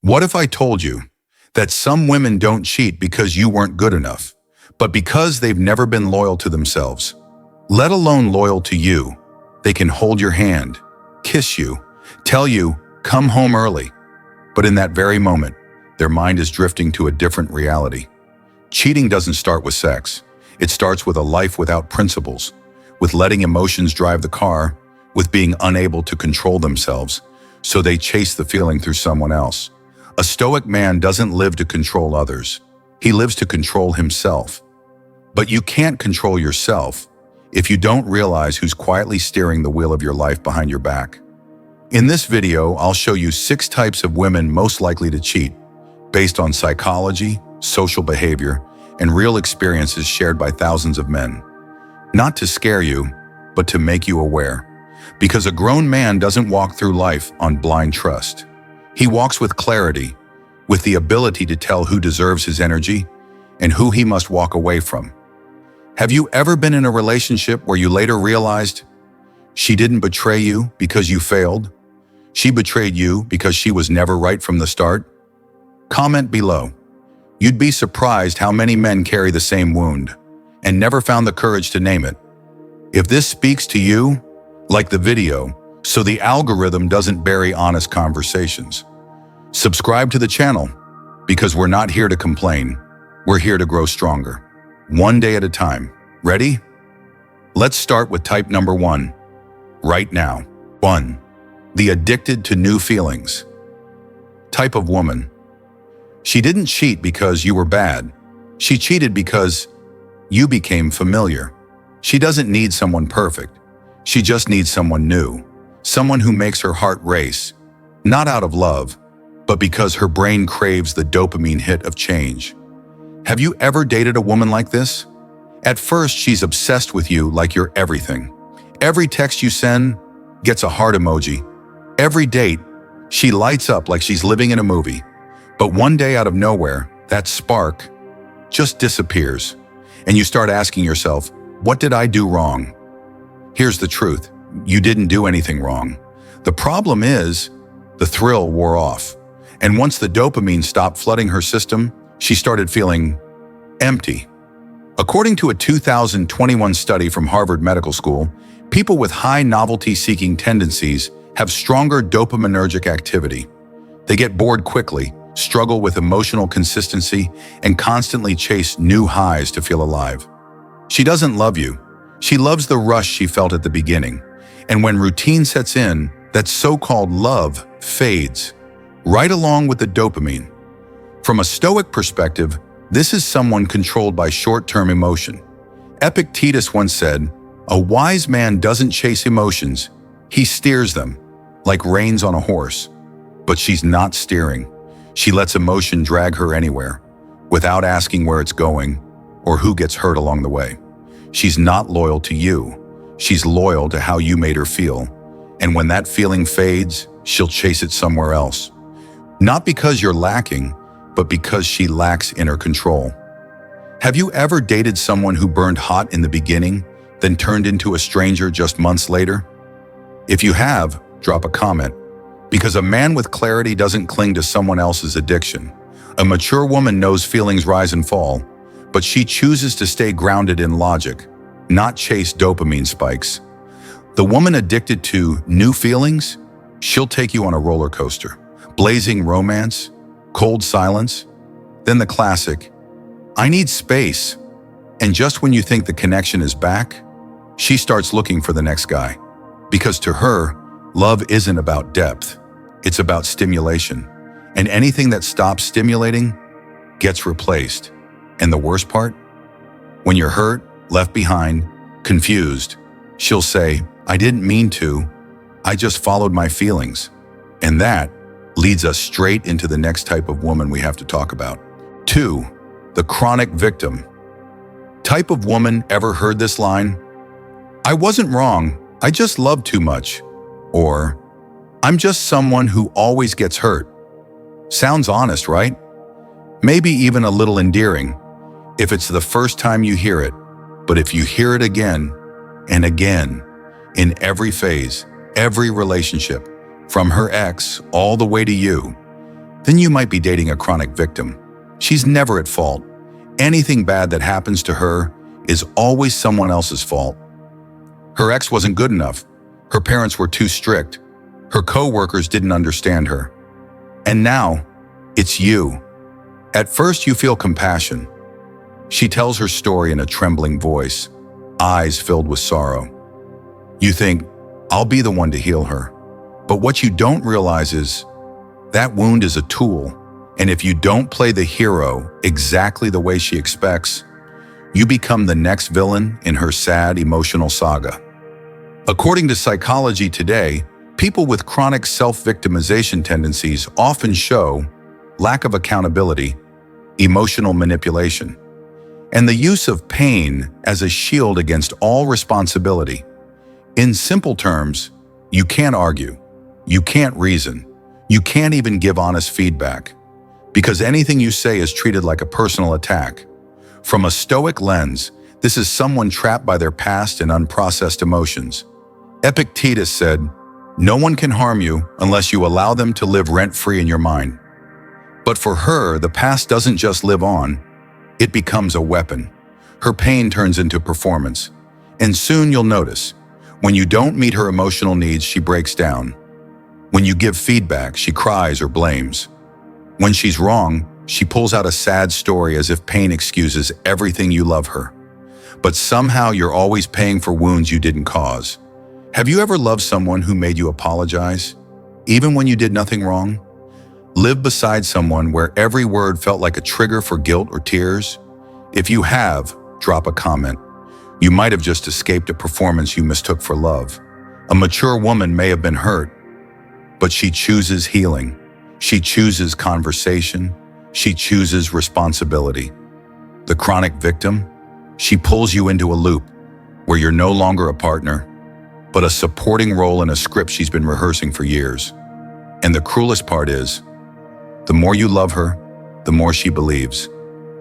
What if I told you that some women don't cheat because you weren't good enough, but because they've never been loyal to themselves, let alone loyal to you? They can hold your hand, kiss you, tell you, come home early, but in that very moment, their mind is drifting to a different reality. Cheating doesn't start with sex. It starts with a life without principles, with letting emotions drive the car, with being unable to control themselves, so they chase the feeling through someone else. A Stoic man doesn't live to control others. He lives to control himself. But you can't control yourself if you don't realize who's quietly steering the wheel of your life behind your back. In this video, I'll show you 6 types of women most likely to cheat, based on psychology, social behavior, and real experiences shared by thousands of men. Not to scare you, but to make you aware. Because a grown man doesn't walk through life on blind trust. He walks with clarity, with the ability to tell who deserves his energy and who he must walk away from. Have you ever been in a relationship where you later realized she didn't betray you because you failed? She betrayed you because she was never right from the start? Comment below. You'd be surprised how many men carry the same wound and never found the courage to name it. If this speaks to you, like the video so the algorithm doesn't bury honest conversations. Subscribe to the channel because we're not here to complain. We're here to grow stronger, one day at a time. Ready? Let's start with type number 1, right now. 1. The addicted to new feelings. Type of woman. She didn't cheat because you were bad. She cheated because you became familiar. She doesn't need someone perfect. She just needs someone new, someone who makes her heart race, not out of love, but because her brain craves the dopamine hit of change. Have you ever dated a woman like this? At first, she's obsessed with you like you're everything. Every text you send gets a heart emoji. Every date, she lights up like she's living in a movie. But one day out of nowhere, that spark just disappears. And you start asking yourself, what did I do wrong? Here's the truth. You didn't do anything wrong. The problem is, the thrill wore off. And once the dopamine stopped flooding her system, she started feeling empty. According to a 2021 study from Harvard Medical School, people with high novelty-seeking tendencies have stronger dopaminergic activity. They get bored quickly, struggle with emotional consistency, and constantly chase new highs to feel alive. She doesn't love you. She loves the rush she felt at the beginning. And when routine sets in, that so-called love fades, right along with the dopamine. From a Stoic perspective, this is someone controlled by short-term emotion. Epictetus once said, "A wise man doesn't chase emotions, he steers them, like reins on a horse." But she's not steering. She lets emotion drag her anywhere, without asking where it's going or who gets hurt along the way. She's not loyal to you. She's loyal to how you made her feel. And when that feeling fades, she'll chase it somewhere else. Not because you're lacking, but because she lacks inner control. Have you ever dated someone who burned hot in the beginning, then turned into a stranger just months later? If you have, drop a comment. Because a man with clarity doesn't cling to someone else's addiction. A mature woman knows feelings rise and fall, but she chooses to stay grounded in logic, not chase dopamine spikes. The woman addicted to new feelings, she'll take you on a roller coaster. Blazing romance, cold silence, then the classic, "I need space." And just when you think the connection is back, she starts looking for the next guy. Because to her, love isn't about depth, it's about stimulation. And anything that stops stimulating gets replaced. And the worst part? When you're hurt, left behind, confused, she'll say, "I didn't mean to, I just followed my feelings." And that leads us straight into the next type of woman we have to talk about. 2. The chronic victim. Type of woman ever heard this line? "I wasn't wrong, I just love too much." Or, "I'm just someone who always gets hurt." Sounds honest, right? Maybe even a little endearing, if it's the first time you hear it. But if you hear it again and again, in every phase, every relationship, from her ex all the way to you, then you might be dating a chronic victim. She's never at fault. Anything bad that happens to her is always someone else's fault. Her ex wasn't good enough. Her parents were too strict. Her co-workers didn't understand her. And now, it's you. At first, you feel compassion. She tells her story in a trembling voice, eyes filled with sorrow. You think, I'll be the one to heal her. But what you don't realize is that wound is a tool, and if you don't play the hero exactly the way she expects, you become the next villain in her sad emotional saga. According to Psychology Today, people with chronic self-victimization tendencies often show lack of accountability, emotional manipulation, and the use of pain as a shield against all responsibility. In simple terms, you can't argue, you can't reason, you can't even give honest feedback, because anything you say is treated like a personal attack. From a Stoic lens, this is someone trapped by their past and unprocessed emotions. Epictetus said, "No one can harm you unless you allow them to live rent-free in your mind." But for her, the past doesn't just live on, it becomes a weapon. Her pain turns into performance. And soon you'll notice, when you don't meet her emotional needs, she breaks down. When you give feedback, she cries or blames. When she's wrong, she pulls out a sad story as if pain excuses everything you love her. But somehow you're always paying for wounds you didn't cause. Have you ever loved someone who made you apologize, even when you did nothing wrong? Live beside someone where every word felt like a trigger for guilt or tears? If you have, drop a comment. You might have just escaped a performance you mistook for love. A mature woman may have been hurt, but she chooses healing. She chooses conversation. She chooses responsibility. The chronic victim, she pulls you into a loop where you're no longer a partner, but a supporting role in a script she's been rehearsing for years. And the cruelest part is, the more you love her, the more she believes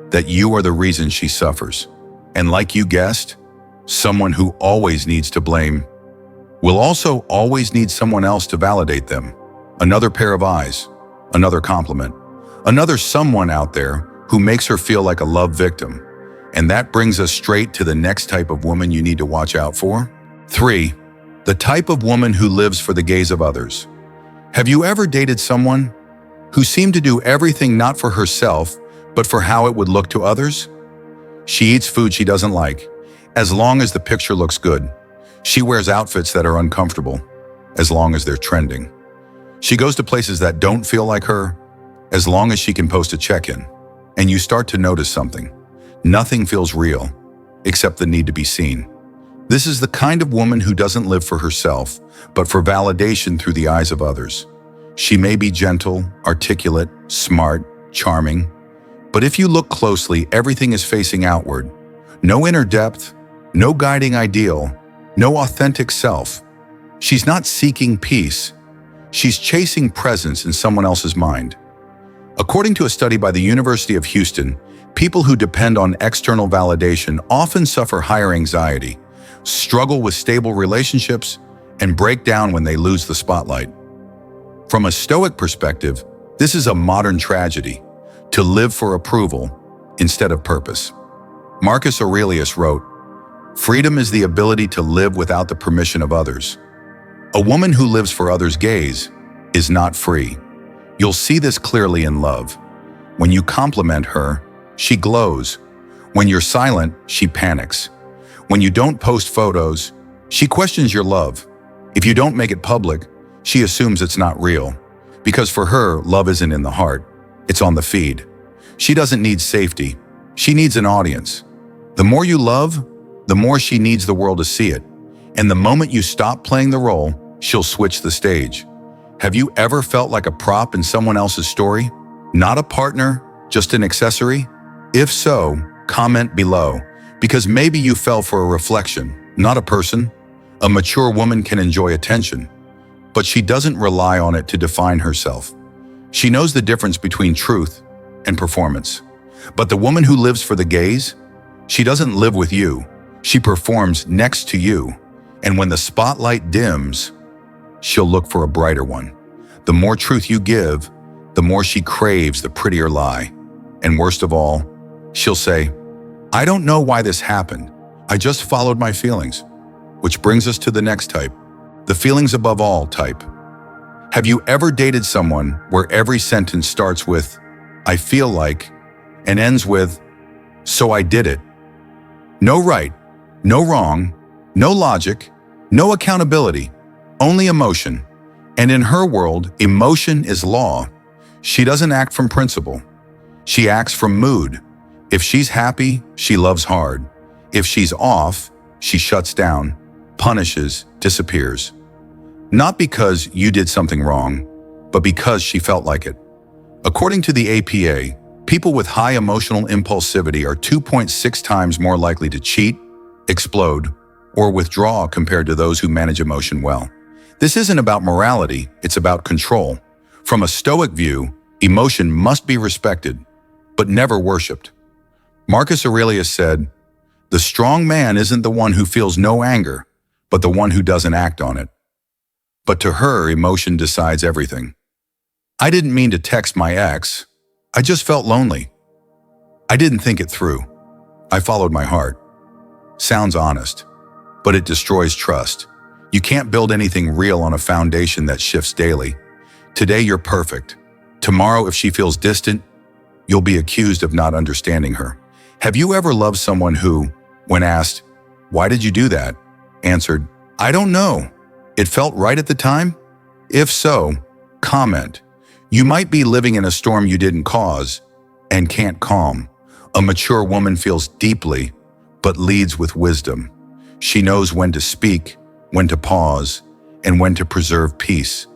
that you are the reason she suffers. And like you guessed, someone who always needs to blame will also always need someone else to validate them. Another pair of eyes, another compliment, another someone out there who makes her feel like a love victim. And that brings us straight to the next type of woman you need to watch out for. 3. The type of woman who lives for the gaze of others. Have you ever dated someone who seemed to do everything not for herself, but for how it would look to others? She eats food she doesn't like, as long as the picture looks good. She wears outfits that are uncomfortable, as long as they're trending. She goes to places that don't feel like her, as long as she can post a check-in. And you start to notice something. Nothing feels real, except the need to be seen. This is the kind of woman who doesn't live for herself, but for validation through the eyes of others. She may be gentle, articulate, smart, charming, but if you look closely, everything is facing outward. No inner depth, no guiding ideal, no authentic self. She's not seeking peace. She's chasing presence in someone else's mind. According to a study by the University of Houston, people who depend on external validation often suffer higher anxiety, struggle with stable relationships, and break down when they lose the spotlight. From a Stoic perspective, this is a modern tragedy, to live for approval instead of purpose. Marcus Aurelius wrote, "Freedom is the ability to live without the permission of others." A woman who lives for others' gaze is not free. You'll see this clearly in love. When you compliment her, she glows. When you're silent, she panics. When you don't post photos, she questions your love. If you don't make it public, she assumes it's not real. Because for her, love isn't in the heart, it's on the feed. She doesn't need safety, she needs an audience. The more you love, the more she needs the world to see it. And the moment you stop playing the role, she'll switch the stage. Have you ever felt like a prop in someone else's story? Not a partner, just an accessory? If so, comment below, because maybe you fell for a reflection, not a person. A mature woman can enjoy attention, but she doesn't rely on it to define herself. She knows the difference between truth and performance. But the woman who lives for the gaze, she doesn't live with you. She performs next to you. And when the spotlight dims, she'll look for a brighter one. The more truth you give, the more she craves the prettier lie. And worst of all, she'll say, "I don't know why this happened. I just followed my feelings." Which brings us to the next type, the feelings above all type. Have you ever dated someone where every sentence starts with, "I feel like," and ends with, "So I did it"? No right, no wrong, no logic, no accountability, only emotion. And in her world, emotion is law. She doesn't act from principle. She acts from mood. If she's happy, she loves hard. If she's off, she shuts down, punishes, disappears. Not because you did something wrong, but because she felt like it. According to the APA, people with high emotional impulsivity are 2.6 times more likely to cheat, explode, or withdraw compared to those who manage emotion well. This isn't about morality, it's about control. From a Stoic view, emotion must be respected, but never worshipped. Marcus Aurelius said, "The strong man isn't the one who feels no anger, but the one who doesn't act on it." But to her, emotion decides everything. I didn't mean to text my ex. I just felt lonely. I didn't think it through. I followed my heart. Sounds honest, but it destroys trust. You can't build anything real on a foundation that shifts daily. Today you're perfect. Tomorrow, if she feels distant, you'll be accused of not understanding her. Have you ever loved someone who, when asked, "Why did you do that?" answered, "I don't know. It felt right at the time"? If so, comment. You might be living in a storm you didn't cause and can't calm. A mature woman feels deeply, but leads with wisdom. She knows when to speak, when to pause, and when to preserve peace.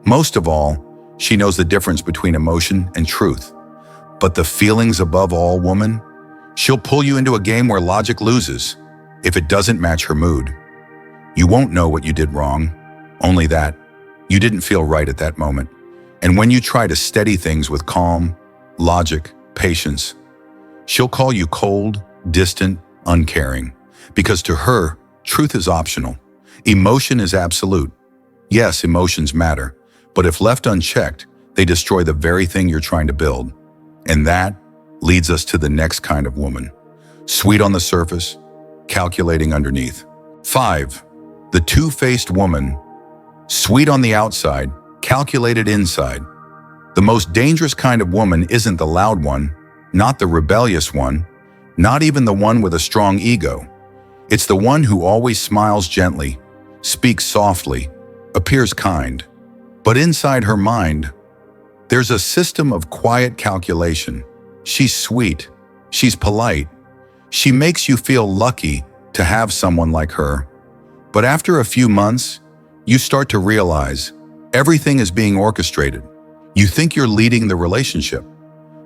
Most of all, she knows the difference between emotion and truth. But the feelings above all woman, she'll pull you into a game where logic loses if it doesn't match her mood. You won't know what you did wrong, only that you didn't feel right at that moment. And when you try to steady things with calm, logic, patience, she'll call you cold, distant, uncaring. Because to her, truth is optional. Emotion is absolute. Yes, emotions matter, but if left unchecked, they destroy the very thing you're trying to build. And that leads us to the next kind of woman. Sweet on the surface, calculating underneath. 5. The two-faced woman. Sweet on the outside, calculated inside. The most dangerous kind of woman isn't the loud one, not the rebellious one, not even the one with a strong ego. It's the one who always smiles gently, speaks softly, appears kind. But inside her mind, there's a system of quiet calculation. She's sweet, she's polite, she makes you feel lucky to have someone like her. But after a few months, you start to realize everything is being orchestrated. You think you're leading the relationship,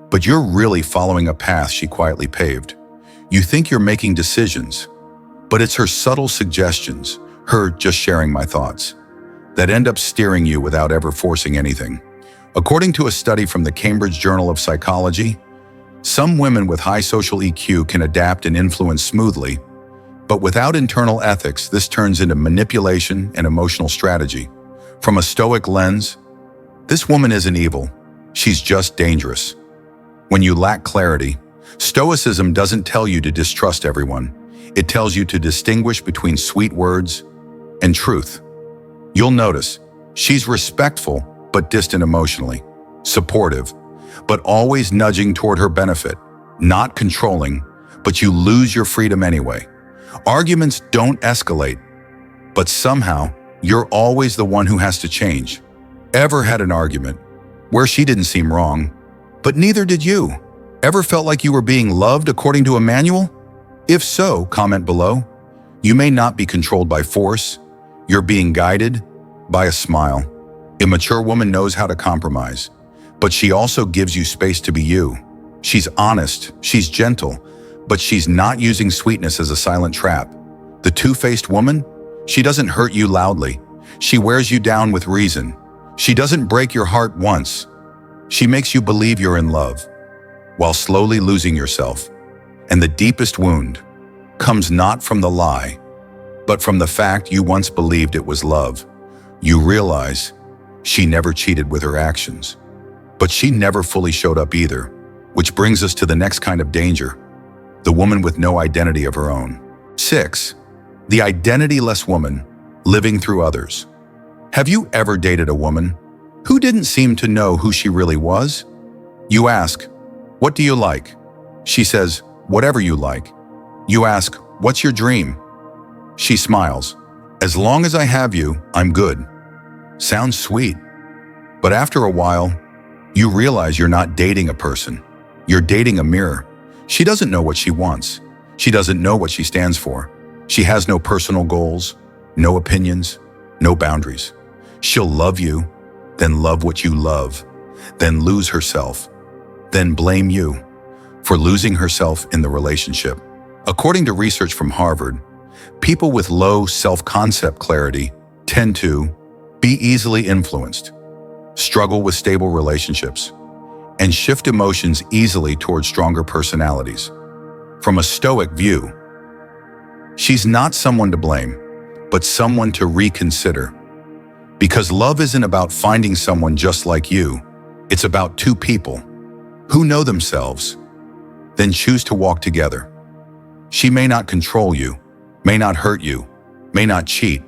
but you're really following a path she quietly paved. You think you're making decisions, but it's her subtle suggestions, her just sharing my thoughts, that end up steering you without ever forcing anything. According to a study from the Cambridge Journal of Psychology, some women with high social EQ can adapt and influence smoothly, but without internal ethics, this turns into manipulation and emotional strategy. From a Stoic lens, this woman isn't evil, she's just dangerous. When you lack clarity, Stoicism doesn't tell you to distrust everyone. It tells you to distinguish between sweet words and truth. You'll notice, she's respectful but distant emotionally, supportive, but always nudging toward her benefit, not controlling, but you lose your freedom anyway. Arguments don't escalate, but somehow you're always the one who has to change. Ever had an argument where she didn't seem wrong, but neither did you? Ever felt like you were being loved according to a manual? If so, comment below. You may not be controlled by force, you're being guided by a smile. A mature woman knows how to compromise, but she also gives you space to be you. She's honest, she's gentle, but she's not using sweetness as a silent trap. The two-faced woman? She doesn't hurt you loudly. She wears you down with reason. She doesn't break your heart once. She makes you believe you're in love, while slowly losing yourself. And the deepest wound comes not from the lie, but from the fact you once believed it was love. You realize she never cheated with her actions. But she never fully showed up either, which brings us to the next kind of danger, the woman with no identity of her own. 6. The identityless woman living through others. Have you ever dated a woman who didn't seem to know who she really was? You ask, "What do you like?" She says, "Whatever you like." You ask, "What's your dream?" She smiles, "As long as I have you, I'm good." Sounds sweet. But after a while, you realize you're not dating a person. You're dating a mirror. She doesn't know what she wants. She doesn't know what she stands for. She has no personal goals, no opinions, no boundaries. She'll love you, then love what you love, then lose herself, then blame you for losing herself in the relationship. According to research from Harvard, people with low self-concept clarity tend to be easily influenced, struggle with stable relationships, and shift emotions easily towards stronger personalities. From a Stoic view, she's not someone to blame, but someone to reconsider. Because love isn't about finding someone just like you. It's about two people who know themselves, then choose to walk together. She may not control you, may not hurt you, may not cheat,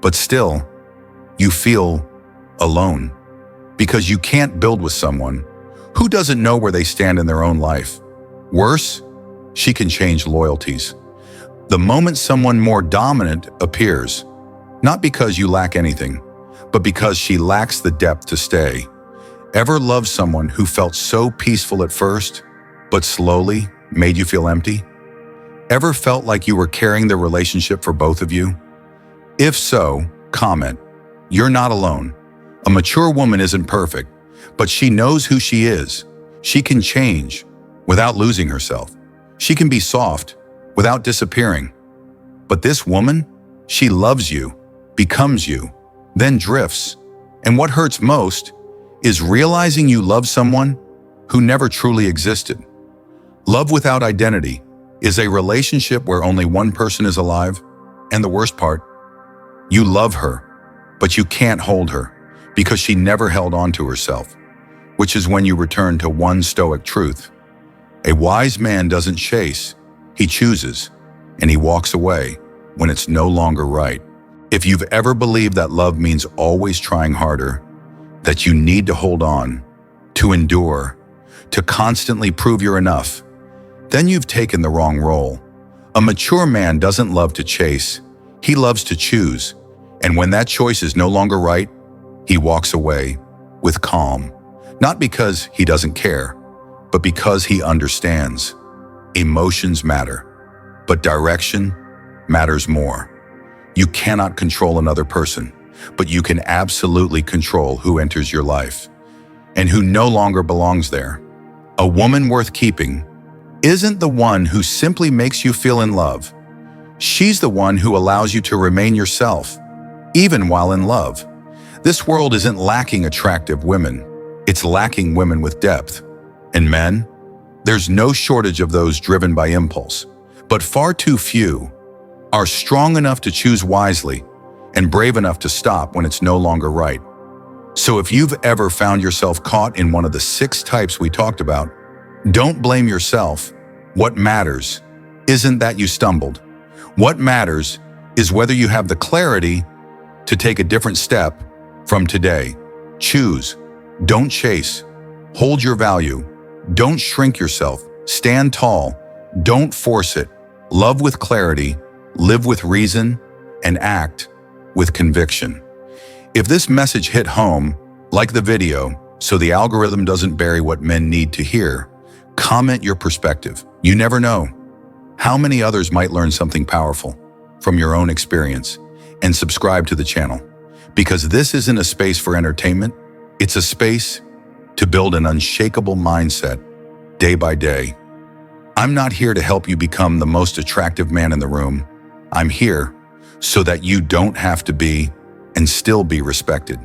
but still, you feel alone because you can't build with someone who doesn't know where they stand in their own life. Worse, she can change loyalties. The moment someone more dominant appears, not because you lack anything, but because she lacks the depth to stay. Ever loved someone who felt so peaceful at first, but slowly made you feel empty? Ever felt like you were carrying the relationship for both of you? If so, comment. You're not alone. A mature woman isn't perfect, but she knows who she is. She can change without losing herself. She can be soft without disappearing. But this woman, she loves you, becomes you, then drifts. And what hurts most is realizing you love someone who never truly existed. Love without identity is a relationship where only one person is alive. And the worst part, you love her, but you can't hold her because she never held on to herself, which is when you return to one Stoic truth. A wise man doesn't chase, he chooses, and he walks away when it's no longer right. If you've ever believed that love means always trying harder, that you need to hold on, to endure, to constantly prove you're enough, then you've taken the wrong role. A mature man doesn't love to chase, he loves to choose, and when that choice is no longer right, he walks away with calm, not because he doesn't care, but because he understands. Emotions matter, but direction matters more. You cannot control another person, but you can absolutely control who enters your life and who no longer belongs there. A woman worth keeping isn't the one who simply makes you feel in love. She's the one who allows you to remain yourself, even while in love. This world isn't lacking attractive women. It's lacking women with depth. And men, there's no shortage of those driven by impulse, but far too few are strong enough to choose wisely and brave enough to stop when it's no longer right. So if you've ever found yourself caught in one of the 6 types we talked about, don't blame yourself. What matters isn't that you stumbled. What matters is whether you have the clarity to take a different step from today. Choose. Don't chase. Hold your value. Don't shrink yourself. Stand tall. Don't force it. Love with clarity, live with reason, and act with conviction. If this message hit home, like the video, so the algorithm doesn't bury what men need to hear, comment your perspective. You never know how many others might learn something powerful from your own experience. And subscribe to the channel, because this isn't a space for entertainment. It's a space to build an unshakable mindset day by day. I'm not here to help you become the most attractive man in the room. I'm here so that you don't have to be and still be respected.